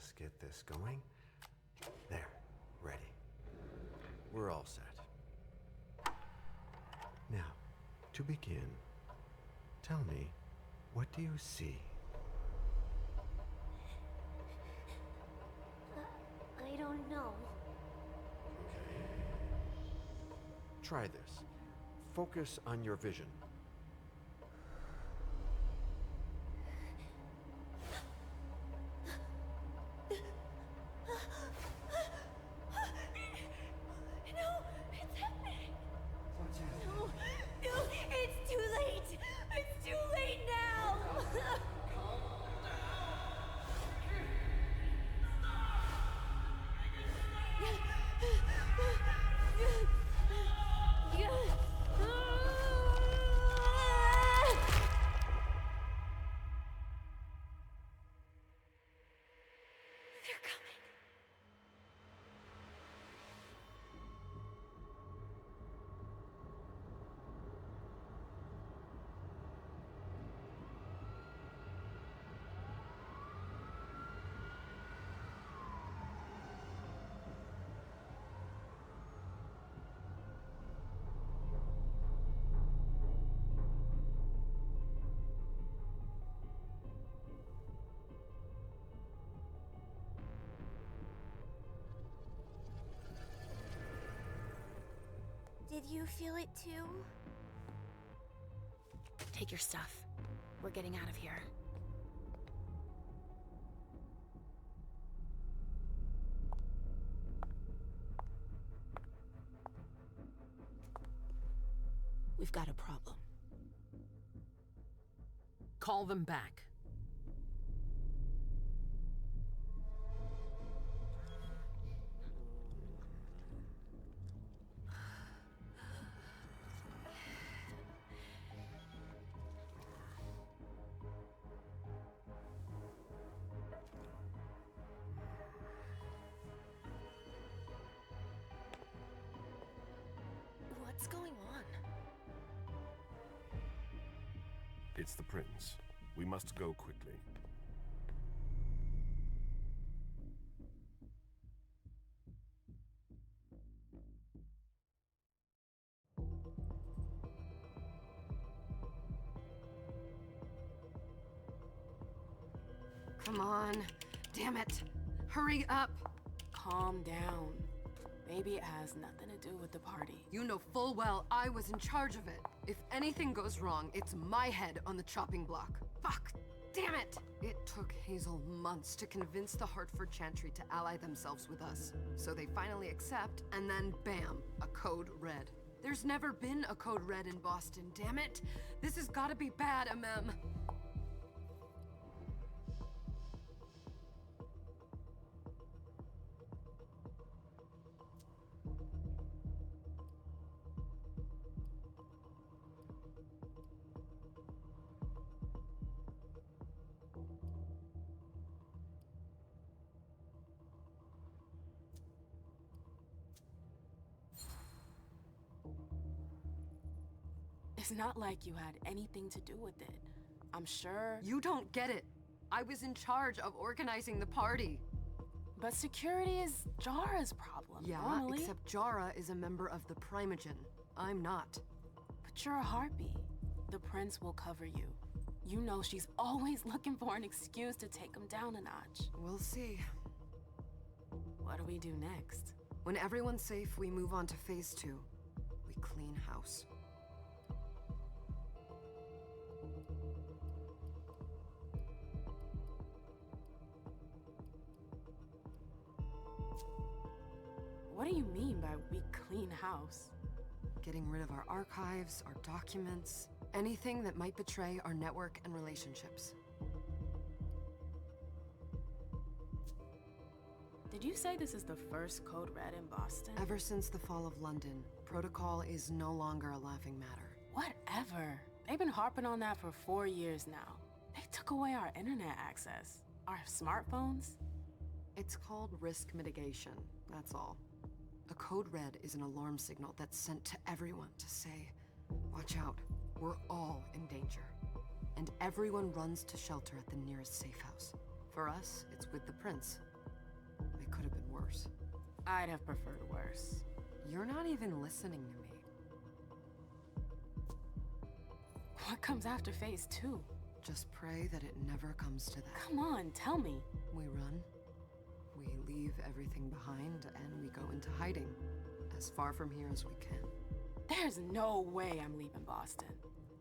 just get this going. There, ready. We're all set. Now, to begin, tell me, what do you see? I don't know. Okay. Try this. Focus on your vision. Did you feel it too? Take your stuff. We're getting out of here. We've got a problem. Call them back. What's going on? It's the prince. We must go quickly. Come on. Damn it. Hurry up. Calm down. Maybe it has nothing to do with the party. You know full well I was in charge of it. If anything goes wrong, it's my head on the chopping block. Fuck! Damn it! It took Hazel months to convince the Hartford Chantry to ally themselves with us. So they finally accept, and then bam, a code red. There's never been a code red in Boston, damn it! This has gotta be bad, Emem. It's not like you had anything to do with it. I'm sure... You don't get it. I was in charge of organizing the party. But security is Jara's problem, Yeah, normally. except Jara is a member of the Primogen. I'm not. But you're a harpy. The prince will cover you. You know she's always looking for an excuse to take him down a notch. We'll see. What do we do next? When everyone's safe, we move on to phase 2. We clean house. What do you mean by we clean house? Getting rid of our archives, our documents, anything that might betray our network and relationships. Did you say this is the first code red in Boston? Ever since the fall of London, protocol is no longer a laughing matter. Whatever. They've been harping on that for 4 years now. They took away our internet access. Our smartphones. It's called risk mitigation, that's all. A code red is an alarm signal that's sent to everyone to say, watch out, we're all in danger. And everyone runs to shelter at the nearest safe house. For us, it's with the prince. worse. I'd have preferred worse. You're not even listening to me. What comes after phase 2? Just pray that it never comes to that. Come on, tell me. We run, we leave everything behind, and we go into hiding, as far from here as we can. There's no way I'm leaving Boston.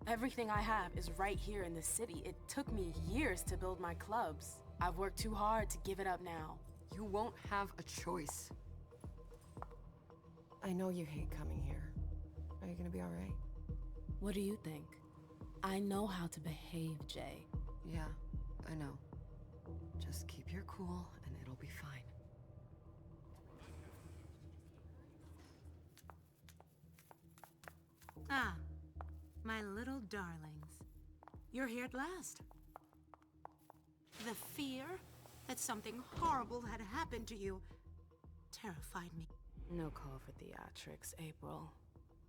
Everything I have is right here in the city. It took me years to build my clubs. I've worked too hard to give it up now. You won't have a choice. I know you hate coming here. Are you gonna be all right? What do you think? I know how to behave, Jay. Yeah, I know. Just keep your cool and it'll be fine. Ah, my little darlings. You're here at last. The fear that something horrible had happened to you terrified me. No call for theatrics, April.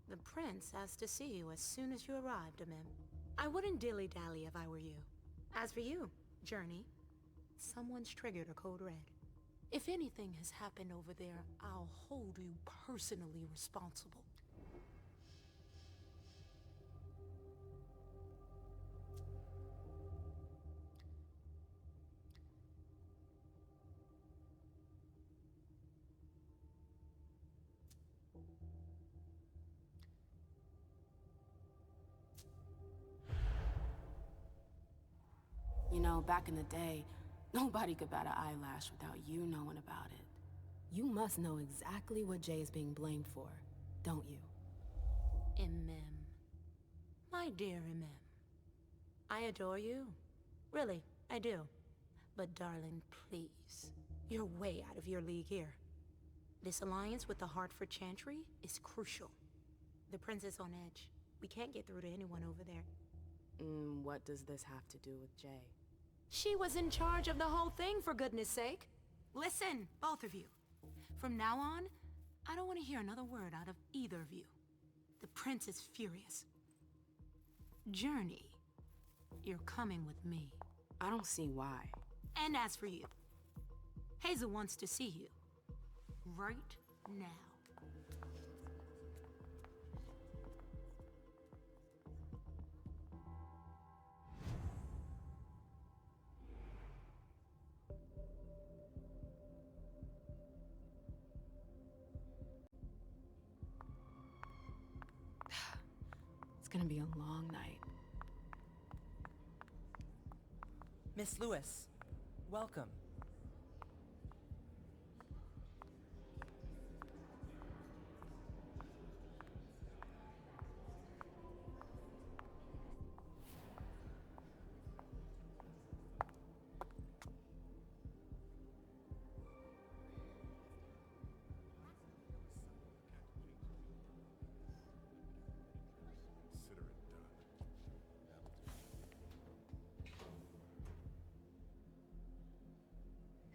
The prince asked to see you as soon as you arrived, Emem. I wouldn't dilly-dally if I were you. As for you, Journey, someone's triggered a code red. If anything has happened over there, I'll hold you personally responsible. You know, back in the day, nobody could bat an eyelash without you knowing about it. You must know exactly what Jay is being blamed for, don't you? Emem. My dear Emem. I adore you. Really, I do. But darling, please. You're way out of your league here. This alliance with the Hartford Chantry is crucial. The prince is on edge. We can't get through to anyone over there. What does this have to do with Jay? She was in charge of the whole thing, for goodness sake. Listen, both of you. From now on, I don't want to hear another word out of either of you. The prince is furious. Journey, you're coming with me. I don't see why. And as for you, Hazel wants to see you. Right now. It's gonna be a long night. Miss Lewis, welcome.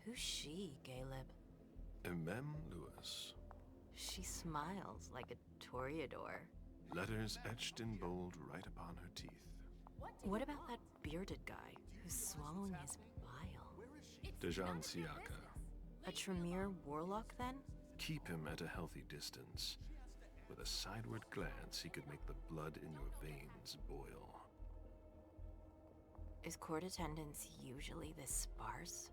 Who's she, Galeb? Emem Lewis. She smiles like a toreador. Letters etched in bold right upon her teeth. What about that bearded guy who's swallowing his bile? Dejan Siaka. A Tremere warlock, then? Keep him at a healthy distance. With a sideward glance, he could make the blood in your veins boil. Is court attendance usually this sparse?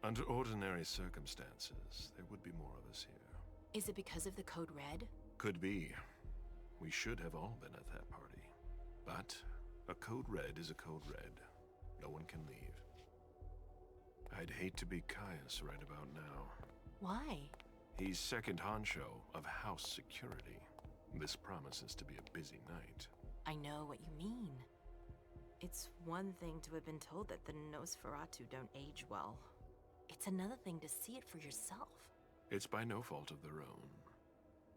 Under ordinary circumstances, there would be more of us here. Is it because of the Code Red? Could be. We should have all been at that party. But a Code Red is a Code Red. No one can leave. I'd hate to be Caius right about now. Why? He's second honcho of house security. This promises to be a busy night. I know what you mean. It's one thing to have been told that the Nosferatu don't age well. It's another thing to see it for yourself. It's by no fault of their own.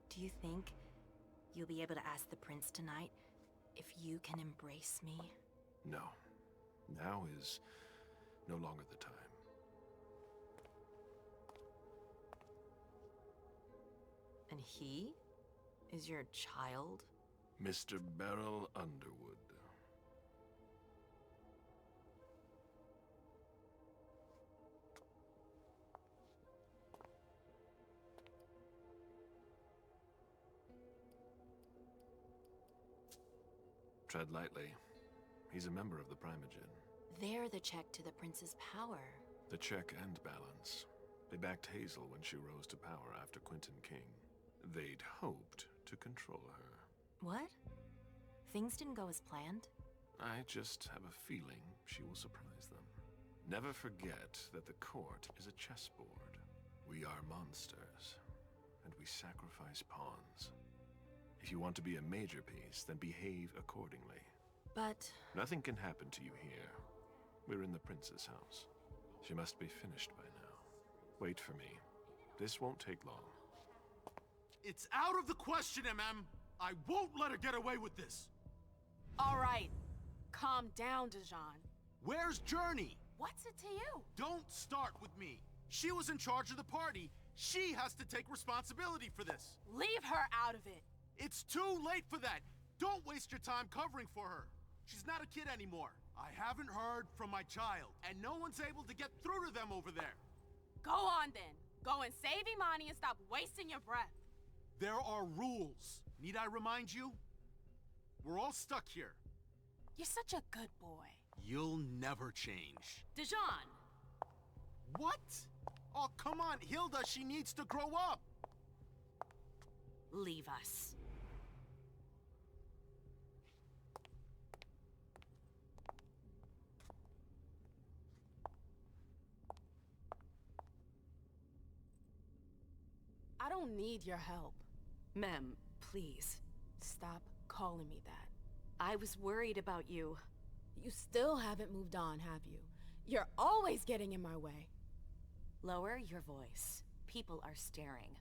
Do you think you'll be able to ask the prince tonight if you can embrace me? No. Now is no longer the time. And he is your child? Mr. Beryl Underwood. Tread lightly. He's a member of the Primogen. They're the check to the prince's power. The check and balance. They backed Hazel when she rose to power after Quentin King. They'd hoped to control her. What? Things didn't go as planned? I just have a feeling she will surprise them. Never forget that the court is a chessboard. We are monsters, and we sacrifice pawns. If you want to be a major piece, then behave accordingly. But... Nothing can happen to you here. We're in the prince's house. She must be finished by now. Wait for me. This won't take long. It's out of the question, Emem! I won't let her get away with this! All right. Calm down, Dijon. Where's Journey? What's it to you? Don't start with me. She was in charge of the party. She has to take responsibility for this. Leave her out of it. It's too late for that. Don't waste your time covering for her. She's not a kid anymore. I haven't heard from my child, and no one's able to get through to them over there. Go on then. Go and save Imani and stop wasting your breath. There are rules. Need I remind you? We're all stuck here. You're such a good boy. You'll never change. Dijon! What? Oh, come on, Hilda, she needs to grow up. Leave us. I don't need your help. Mem, please. Stop calling me that. I was worried about you. You still haven't moved on, have you? You're always getting in my way. Lower your voice. People are staring.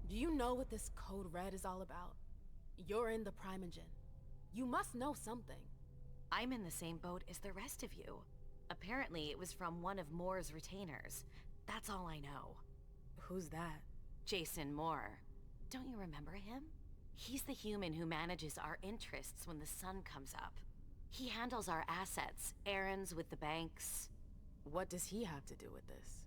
Do you know what this Code Red is all about? You're in the Primogen. You must know something. I'm in the same boat as the rest of you. Apparently, it was from one of Moore's retainers. That's all I know. Who's that? Jason Moore. Don't you remember him? He's the human who manages our interests when the sun comes up. He handles our assets, errands with the banks. What does he have to do with this?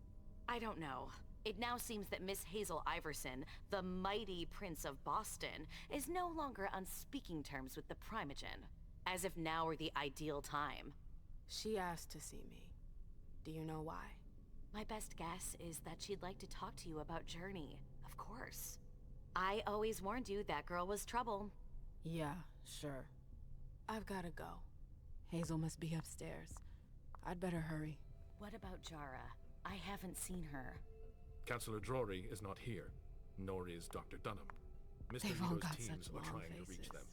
I don't know. It now seems that Miss Hazel Iversen, the mighty Prince of Boston, is no longer on speaking terms with the Primogen, as if now were the ideal time. She asked to see me. Do you know why? My best guess is that she'd like to talk to you about Journey, of course. I always warned you that girl was trouble. Yeah, sure. I've gotta go. Hazel must be upstairs. I'd better hurry. What about Jara? I haven't seen her. Councillor Drury is not here, nor is Dr. Dunham. Mr. They've all Vito's got teams such are long trying to reach faces. them,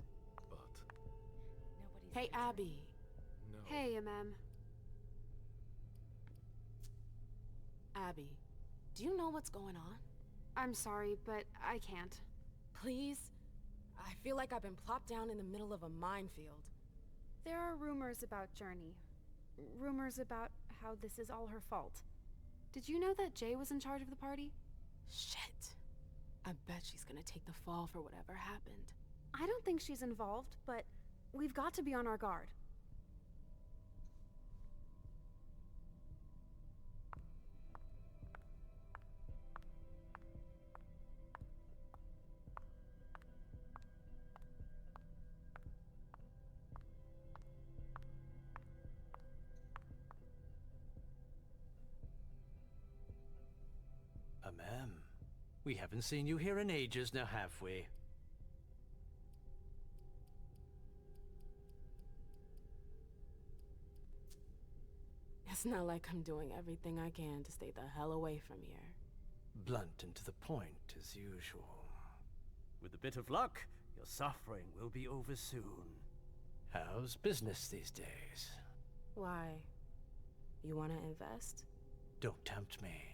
but Nobody's Hey, Abby. no. Hey, Emem. Abby, do you know what's going on? I'm sorry, but I can't. Please? I feel like I've been plopped down in the middle of a minefield. There are rumors about Journey. rumors about how this is all her fault. Did you know that Jay was in charge of the party? Shit. I bet she's gonna take the fall for whatever happened. I don't think she's involved, but we've got to be on our guard. Emem, we haven't seen you here in ages now, have we? It's not like I'm doing everything I can to stay the hell away from here. Blunt and to the point, as usual. With a bit of luck, your suffering will be over soon. How's business these days? Why? You wanna invest? Don't tempt me.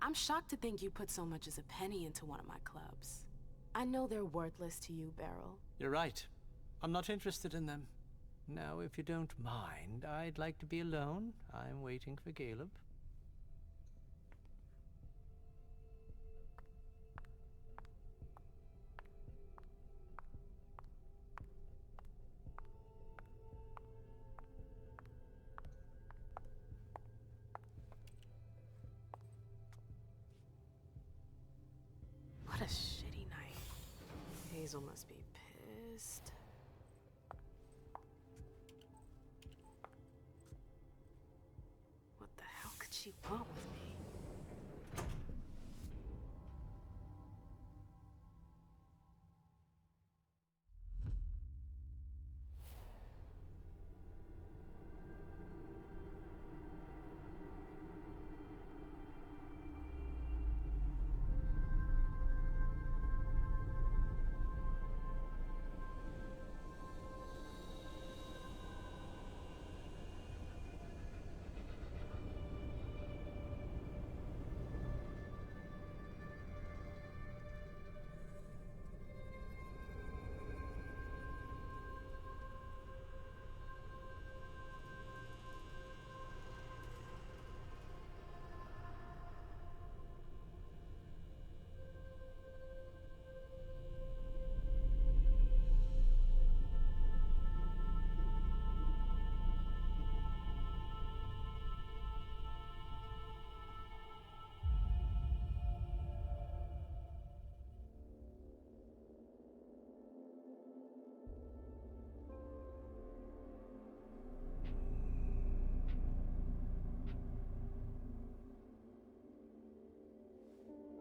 I'm shocked to think you put so much as a penny into one of my clubs. I know they're worthless to you, Beryl. You're right. I'm not interested in them. Now, if you don't mind, I'd like to be alone. I'm waiting for Galeb. What a shitty night. Hazel must be pissed. What the hell could she want with me?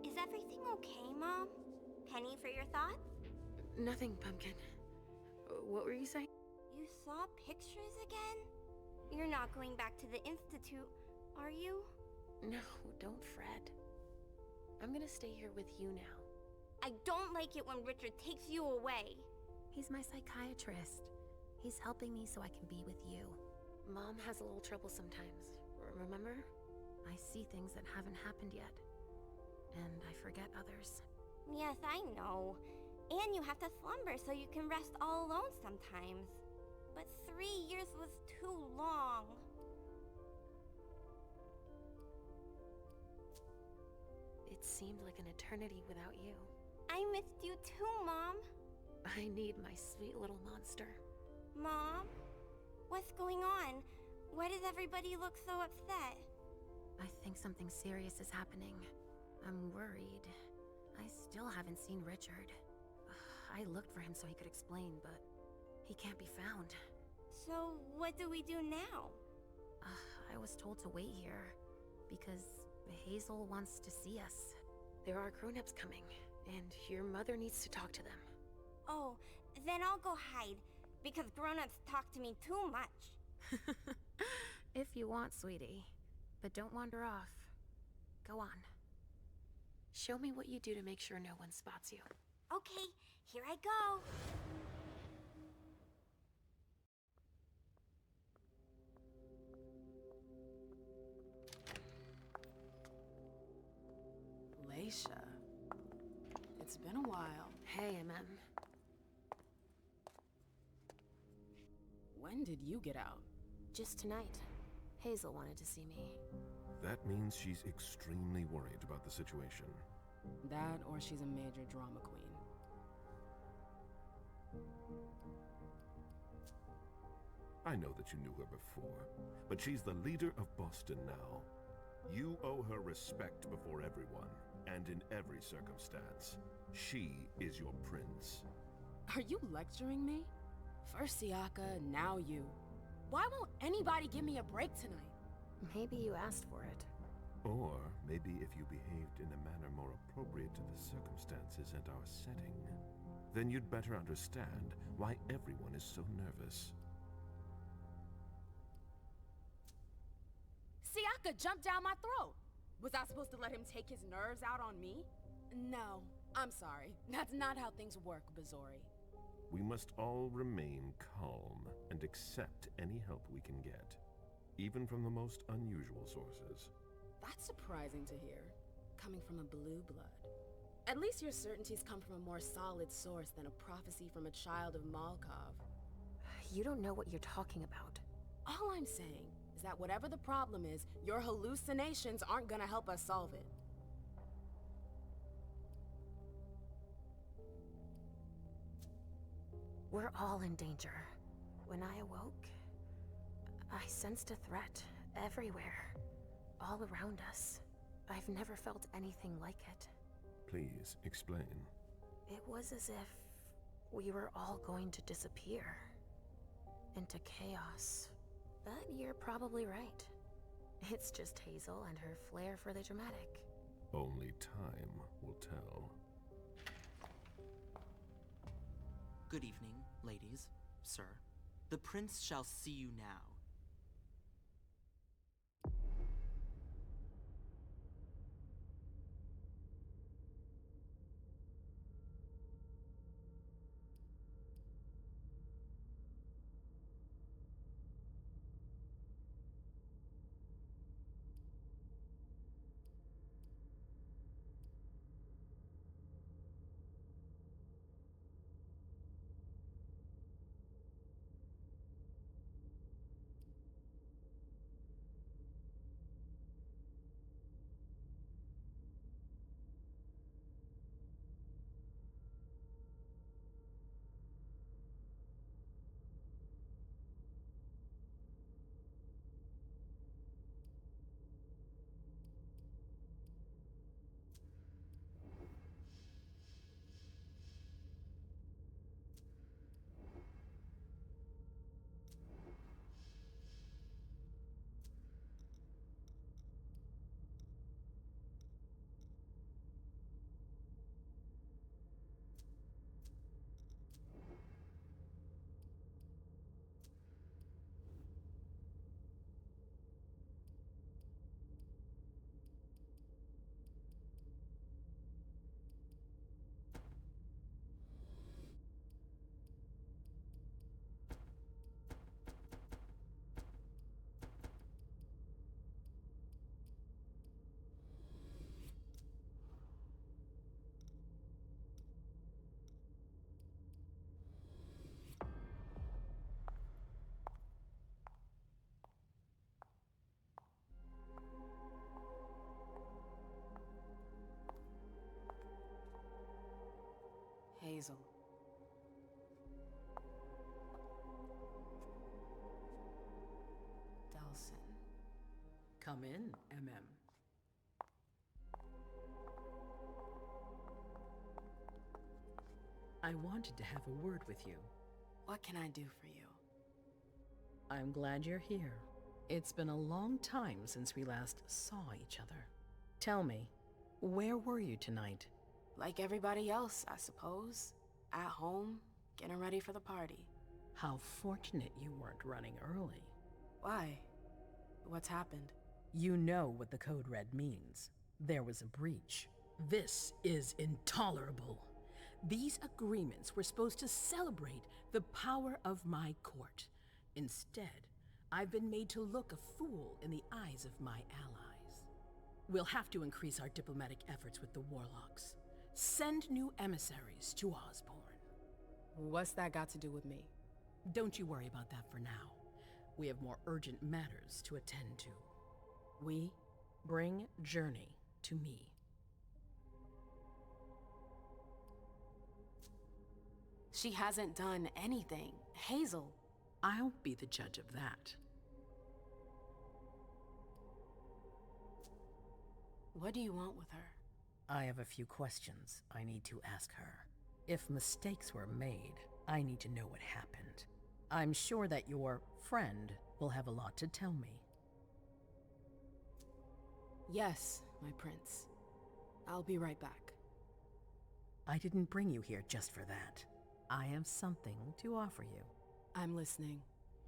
Is everything okay, Mom? Penny for your thoughts? Nothing, Pumpkin. What were you saying? You saw pictures again? You're not going back to the Institute, are you? No, don't fret. I'm gonna stay here with you now. I don't like it when Richard takes you away. He's my psychiatrist. He's helping me so I can be with you. Mom has a little trouble sometimes, remember? I see things that haven't happened yet. And I forget others. Yes, I know. And you have to slumber so you can rest all alone sometimes. But 3 years was too long. It seemed like an eternity without you. I missed you too, Mom. I need my sweet little monster. Mom? What's going on? Why does everybody look so upset? I think something serious is happening. I'm worried. I still haven't seen Richard. I looked for him so he could explain, but he can't be found. So, what do we do now? I was told to wait here, because Hazel wants to see us. There are grown-ups coming, and your mother needs to talk to them. Oh, then I'll go hide, because grown-ups talk to me too much. If you want, sweetie. But don't wander off. Go on. Show me what you do to make sure no one spots you. Okay, here I go. Leysha. It's been a while. Hey, Emem. When did you get out? Just tonight. Hazel wanted to see me. That means she's extremely worried about the situation. That, or she's a major drama queen. I know that you knew her before, but she's the leader of Boston now. You owe her respect before everyone, and in every circumstance. She is your prince. Are you lecturing me? First Siaka, now you. Why won't anybody give me a break tonight? Maybe you asked for it. Or maybe if you behaved in a manner more appropriate to the circumstances and our setting, then you'd better understand why everyone is so nervous. Siaka jumped down my throat! Was I supposed to let him take his nerves out on me? No, I'm sorry. That's not how things work, Bazori. We must all remain calm and accept any help we can get, even from the most unusual sources. That's surprising to hear, coming from a blue blood. At least your certainties come from a more solid source than a prophecy from a child of Malkov. You don't know what you're talking about. All I'm saying is that whatever the problem is, your hallucinations aren't gonna help us solve it. We're all in danger. When I awoke, I sensed a threat everywhere, all around us. I've never felt anything like it. Please, explain. It was as if we were all going to disappear into chaos. But you're probably right. It's just Hazel and her flair for the dramatic. Only time will tell. Good evening, ladies, sir. The prince shall see you now. Hazel. Delsin. Come in, Emem. I wanted to have a word with you. What can I do for you? I'm glad you're here. It's been a long time since we last saw each other. Tell me, where were you tonight? Like everybody else, I suppose. At home, getting ready for the party. How fortunate you weren't running early. Why? What's happened? You know what the Code Red means. There was a breach. This is intolerable. These agreements were supposed to celebrate the power of my court. Instead, I've been made to look a fool in the eyes of my allies. We'll have to increase our diplomatic efforts with the Warlocks. Send new emissaries to Osborne. What's that got to do with me? Don't you worry about that for now. We have more urgent matters to attend to. We bring Journey to me. She hasn't done anything. Hazel. I'll be the judge of that. What do you want with her? I have a few questions I need to ask her. If mistakes were made, I need to know what happened. I'm sure that your friend will have a lot to tell me. Yes, my prince. I'll be right back. I didn't bring you here just for that. I have something to offer you. I'm listening.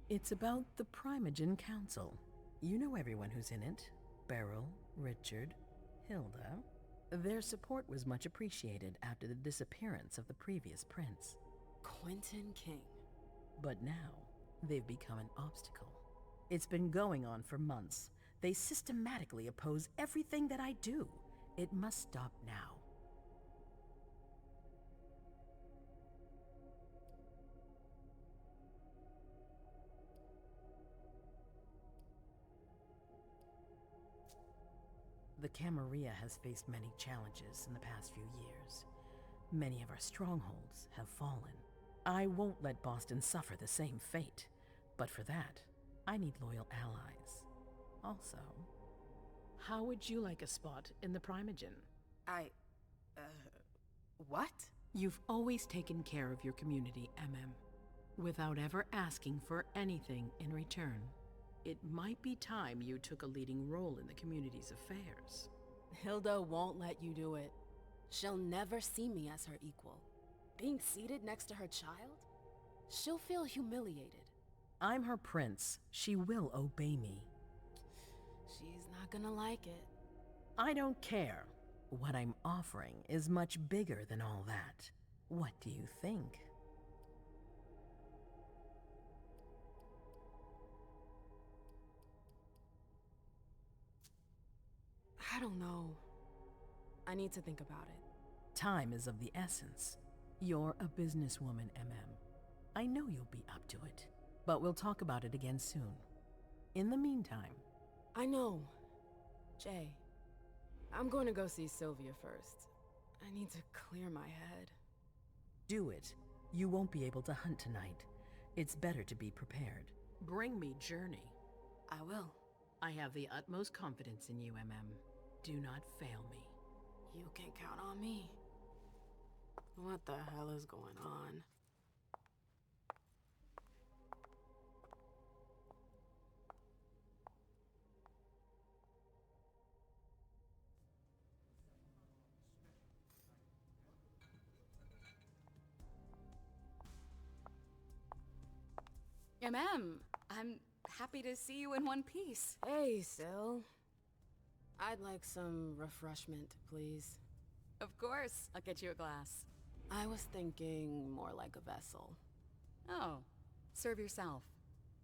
It's about the Primogen Council. You know everyone who's in it. Beryl, Richard, Hilda. Their support was much appreciated after the disappearance of the previous prince. Quentin King. But now, they've become an obstacle. It's been going on for months. They systematically oppose everything that I do. It must stop now. The Camarilla has faced many challenges in the past few years. Many of our strongholds have fallen. I won't let Boston suffer the same fate, but for that, I need loyal allies. Also, how would you like a spot in the Primogen? What? You've always taken care of your community, Emem, without ever asking for anything in return. It might be time you took a leading role in the community's affairs. Hilda won't let you do it. She'll never see me as her equal. Being seated next to her child? She'll feel humiliated. I'm her prince. She will obey me. She's not gonna like it. I don't care. What I'm offering is much bigger than all that. What do you think? I don't know. I need to think about it. Time is of the essence. You're a businesswoman, Emem. I know you'll be up to it, but we'll talk about it again soon. In the meantime... I know. Jay, I'm going to go see Sylvia first. I need to clear my head. Do it. You won't be able to hunt tonight. It's better to be prepared. Bring me Journey. I will. I have the utmost confidence in you, Emem. Do not fail me. You can count on me. What the hell is going on? Emem, I'm happy to see you in one piece. Hey, Syl. I'd like some refreshment, please. Of course, I'll get you a glass. I was thinking more like a vessel. Oh, serve yourself.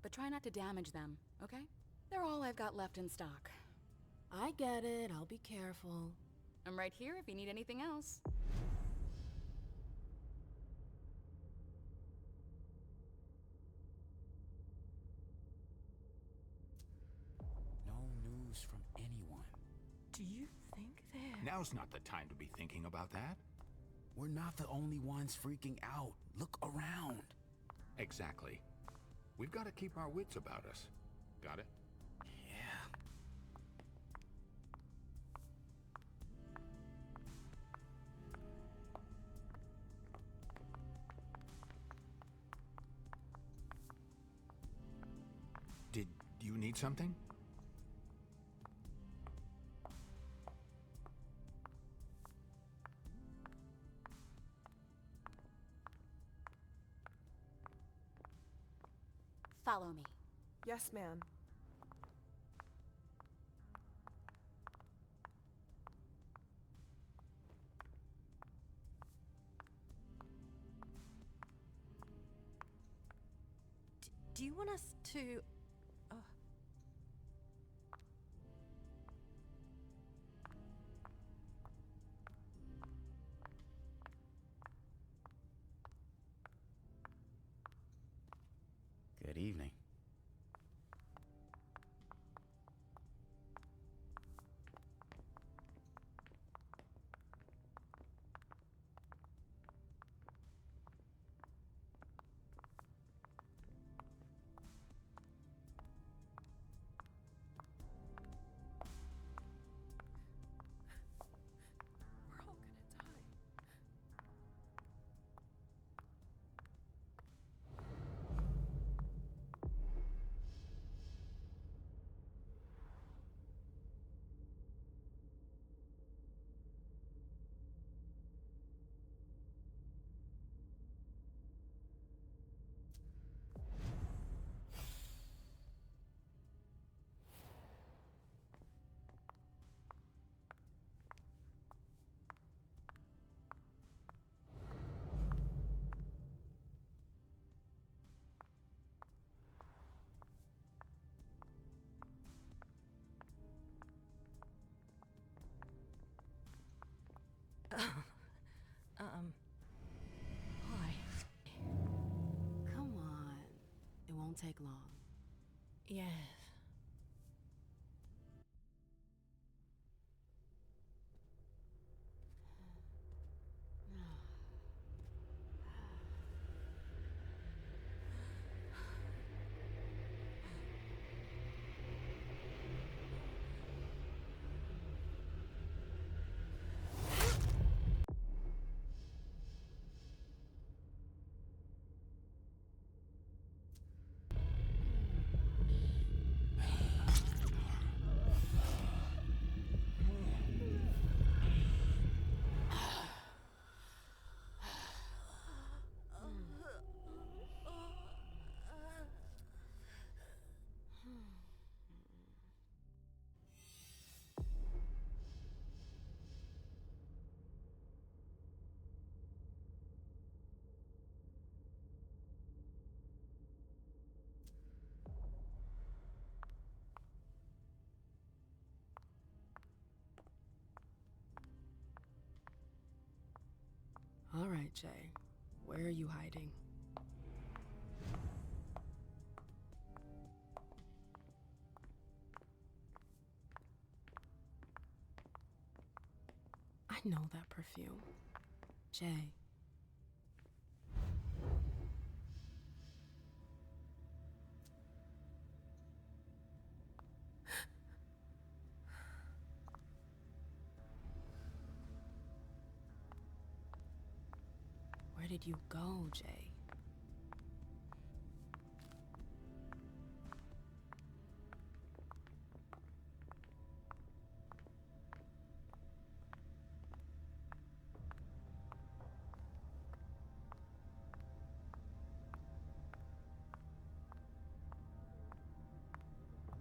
But try not to damage them, okay? They're all I've got left in stock. I get it, I'll be careful. I'm right here if you need anything else. No news from anyone. Do you think they're... Now's not the time to be thinking about that. We're not the only ones freaking out. Look around. Exactly. We've got to keep our wits about us. Got it? Yeah. Did you need something? Follow me. Yes, ma'am. Do you want us to... Good evening. Hi. Come on. It won't take long. Yes. All right, Jay. Where are you hiding? I know that perfume. Jay. Where did you go, Jay?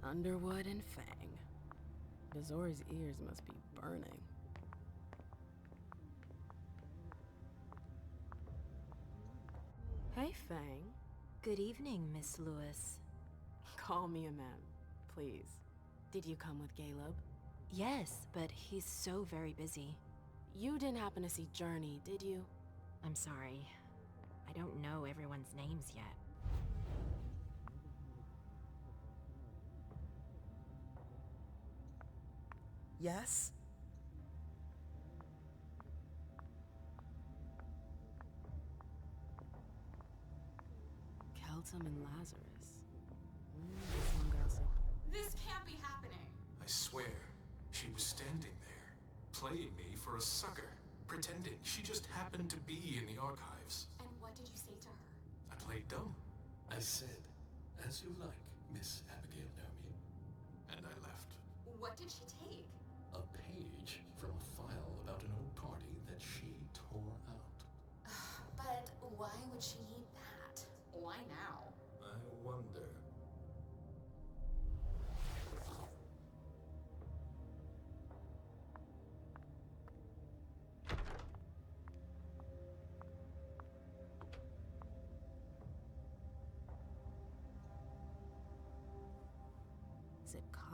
Underwood and Fang. Bazor's ears must be burning. Hey, Fang. Good evening, Miss Lewis. Call me Emem, please. Did you come with Galeb? Yes, but he's so very busy. You didn't happen to see Journey, did you? I'm sorry. I don't know everyone's names yet. Yes? Keltum and Lazarus. This one girl said, "This can't be happening." I swear, she was standing there, playing me for a sucker, pretending she just happened to be in the archives. And what did you say to her? I played dumb. I said, "As you like, Miss Abigail Naomi." And I left. What did she take? A page from a file about an old party that she tore out. But why would she need that? Why now? I wonder.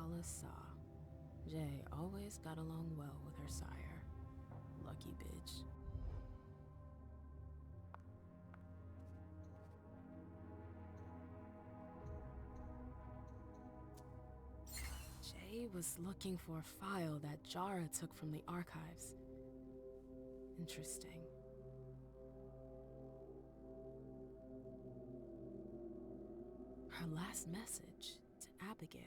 Kala Sa. Jay always got along well with her sire. Lucky bitch. Jay was looking for a file that Jara took from the archives. Interesting. Her last message to Abigail.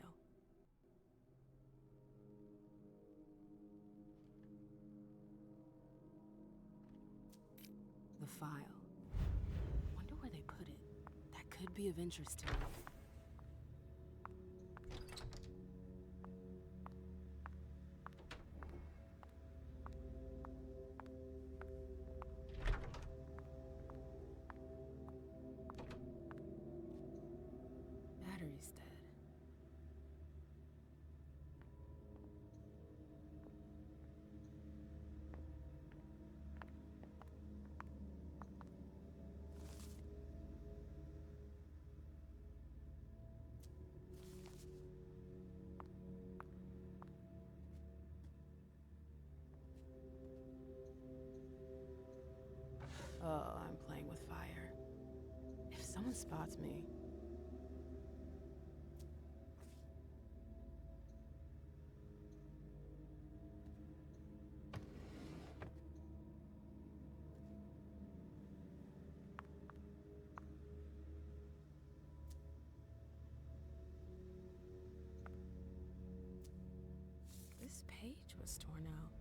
The file. Wonder where they put it. That could be of interest to me. Battery's dead. Oh, I'm playing with fire. If someone spots me... This page was torn out.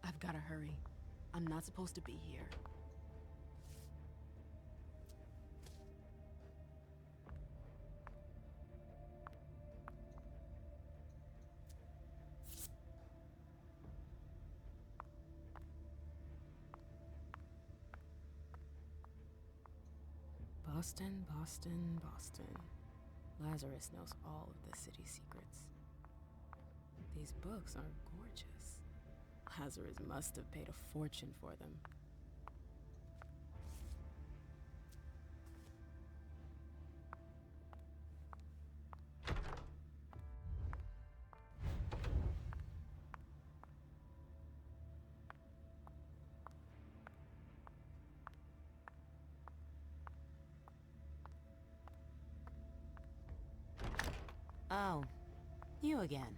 I've gotta hurry. I'm not supposed to be here. Boston, Boston, Boston. Lazarus knows all of the city's secrets. These books are gorgeous. Lazarus must have paid a fortune for them. Oh, you again.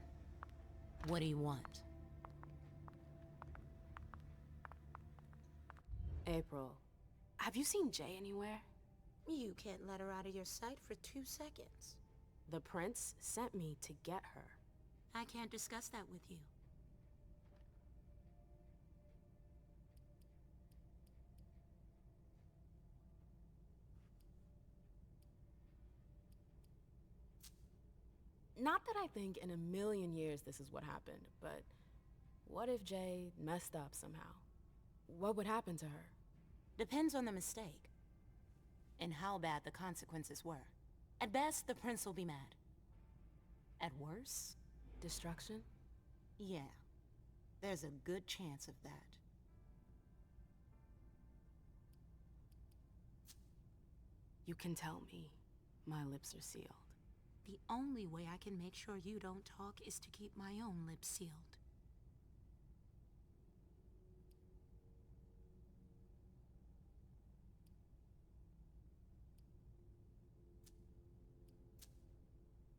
What do you want? April, have you seen Jay anywhere? You can't let her out of your sight for 2 seconds. The prince sent me to get her. I can't discuss that with you. Not that I think in a million years this is what happened, but what if Jay messed up somehow? What would happen to her? Depends on the mistake. And how bad the consequences were. At best, the prince will be mad. At worst? Destruction? Yeah. There's a good chance of that. You can tell me. My lips are sealed. The only way I can make sure you don't talk is to keep my own lips sealed.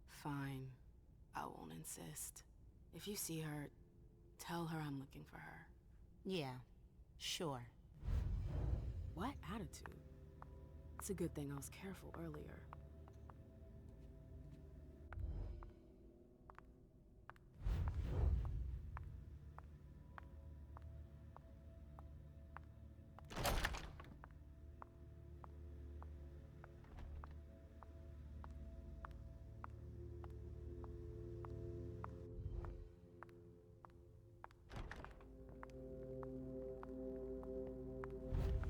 Fine. I won't insist. If you see her, tell her I'm looking for her. Yeah, sure. What attitude? It's a good thing I was careful earlier.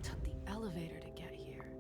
Took the elevator to get here.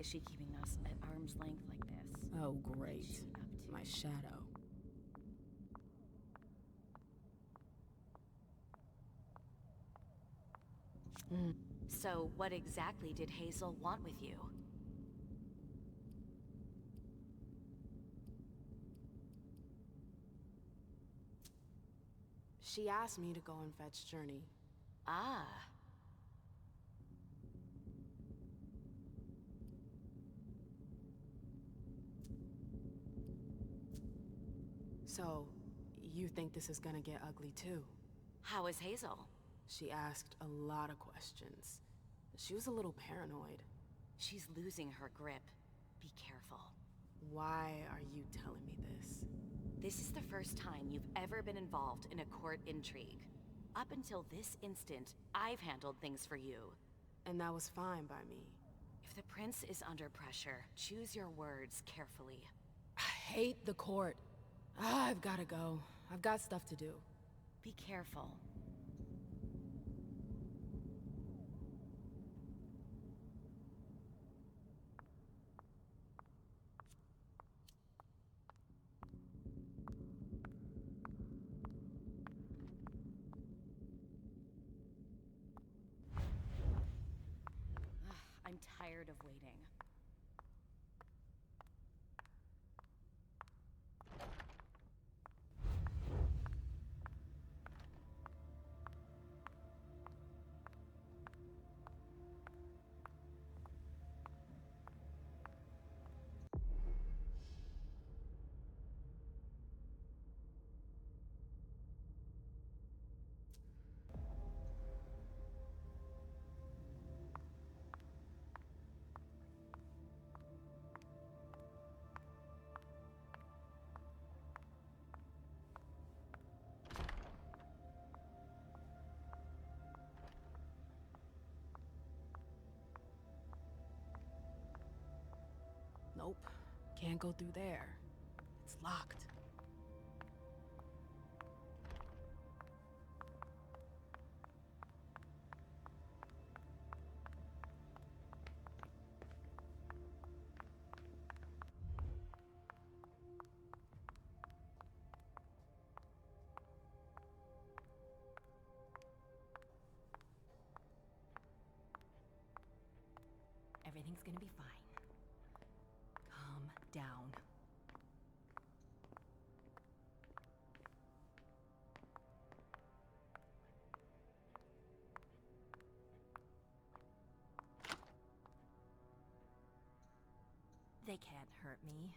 is she keeping us at arm's length like this? Oh, great. My shadow. So, what exactly did Hazel want with you? She asked me to go and fetch Journey. Ah. So, you think this is gonna get ugly too? How is Hazel? She asked a lot of questions. She was a little paranoid. She's losing her grip. Be careful. Why are you telling me this? This is the first time you've ever been involved in a court intrigue. Up until this instant, I've handled things for you. And that was fine by me. If the prince is under pressure, choose your words carefully. I hate the court. I've gotta go. I've got stuff to do. Be careful. I'm tired of waiting. Nope. Can't go through there. It's locked. Everything's gonna be fine. Calm down. They can't hurt me.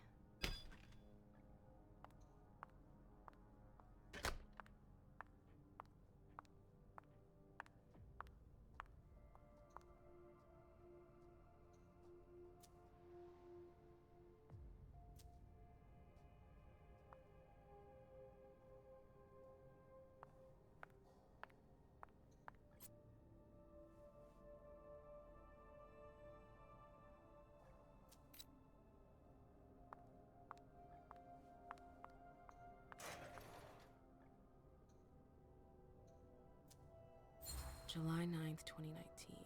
July 9th, 2019.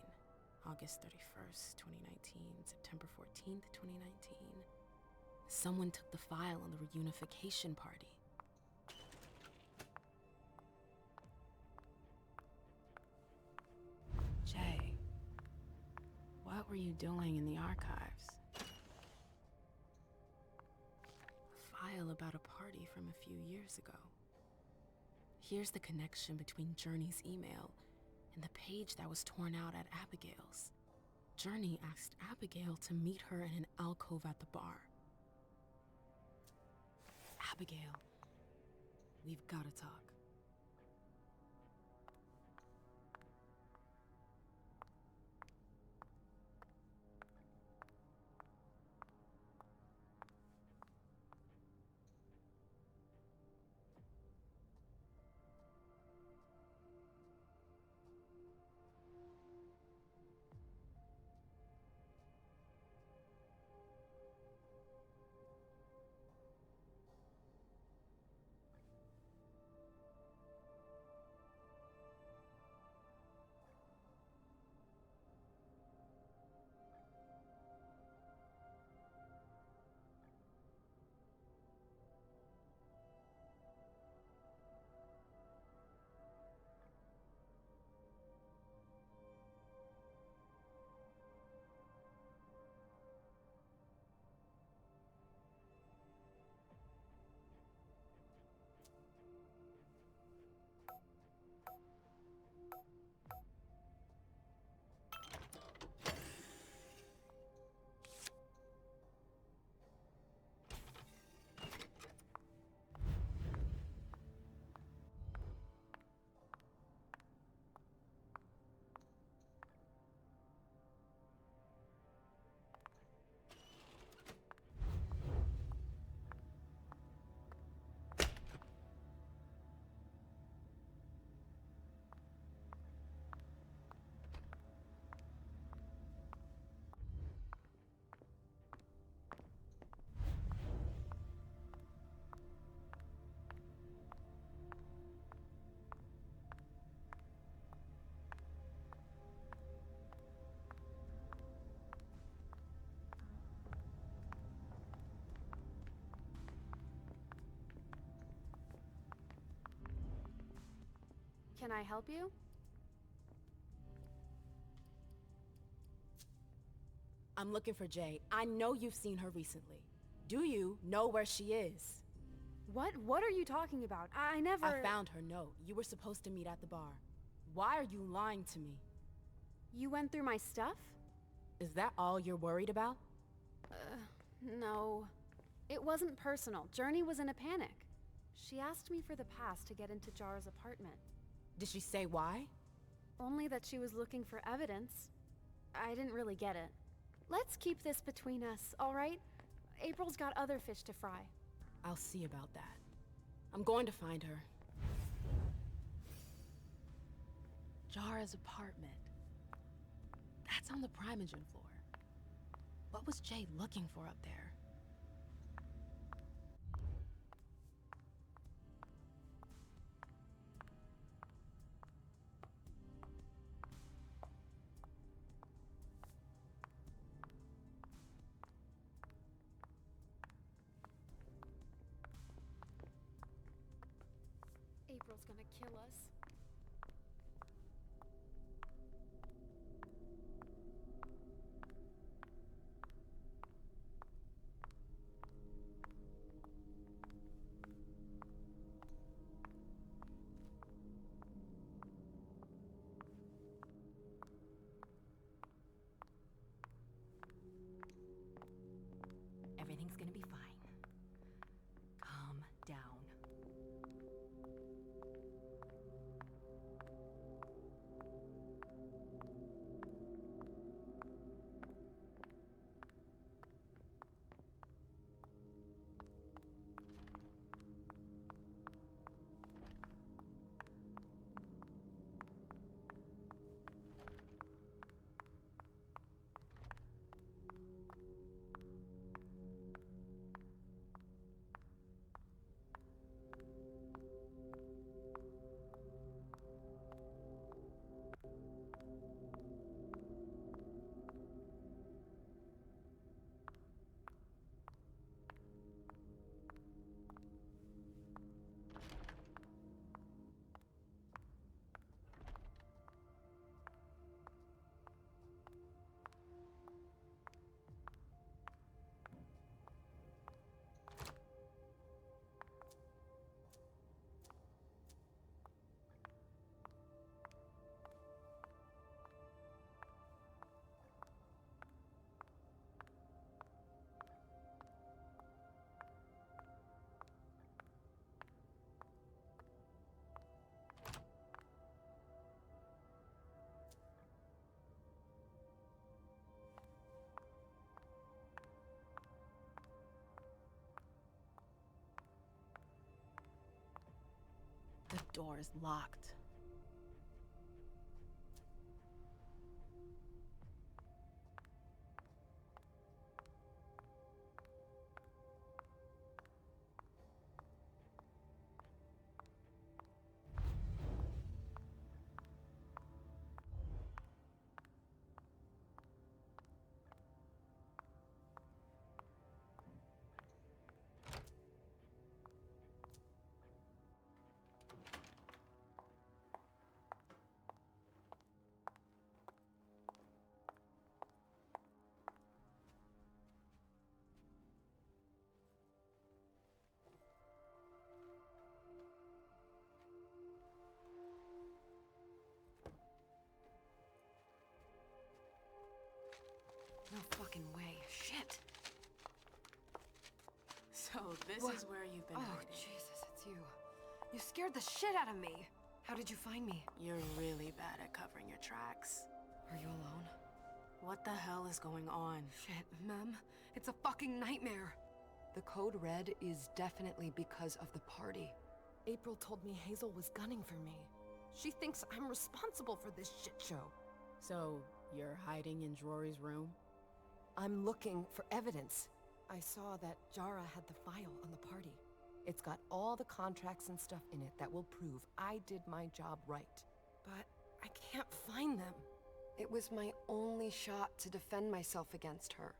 August 31st, 2019. September 14th, 2019. Someone took the file on the reunification party. Jay, what were you doing in the archives? A file about a party from a few years ago. Here's the connection between Journey's email and the page that was torn out at Abigail's. Journey asked Abigail to meet her in an alcove at the bar. Abigail, we've gotta talk. Can I help you? I'm looking for Jay. I know you've seen her recently. Do you know where she is? What are you talking about? I never... I found her note. You were supposed to meet at the bar. Why are you lying to me? You went through my stuff? Is that all you're worried about? No. It wasn't personal. Journey was in a panic. She asked me for the pass to get into Jara's apartment. Did she say why? Only that she was looking for evidence. I didn't really get it. Let's keep this between us, all right? April's got other fish to fry. I'll see about that. I'm going to find her. Jara's apartment. That's on the Primogen floor. What was Jay looking for up there? April's gonna kill us. Everything's gonna be fine. Calm down. The door is locked. No fucking way. Shit. So this What? is where you've been Oh, hiding. Jesus, it's you. You scared the shit out of me. How did you find me? You're really bad at covering your tracks. Are you alone? What the hell is going on? Shit, Mem. It's a fucking nightmare. The code red is definitely because of the party. April told me Hazel was gunning for me. She thinks I'm responsible for this shit show. So, you're hiding in Rory's room? I'm looking for evidence. I saw that Jara had the file on the party. It's got all the contracts and stuff in it that will prove I did my job right. But I can't find them. It was my only shot to defend myself against her.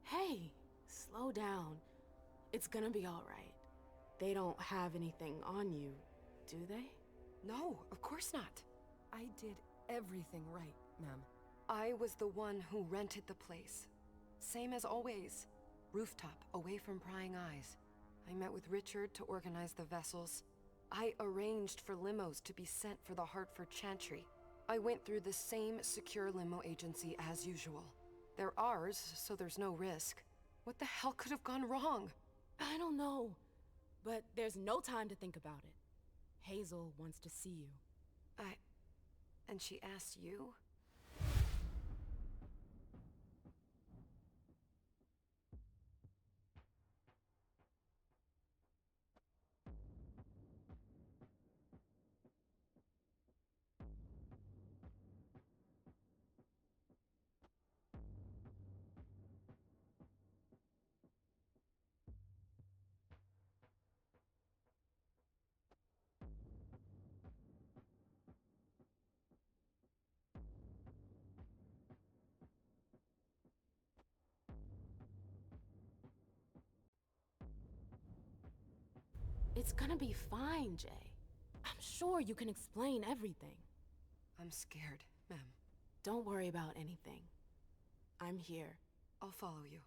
Hey, slow down. It's gonna be alright. They don't have anything on you, do they? No, of course not. I did everything right, ma'am. I was the one who rented the place. Same as always. Rooftop, away from prying eyes. I met with Richard to organize the vessels. I arranged for limos to be sent for the Hartford Chantry. I went through the same secure limo agency as usual. They're ours, so there's no risk. What the hell could have gone wrong? I don't know. But there's no time to think about it. Hazel wants to see you. And she asked you? It's gonna be fine, Jay. I'm sure you can explain everything. I'm scared, ma'am. Don't worry about anything. I'm here. I'll follow you.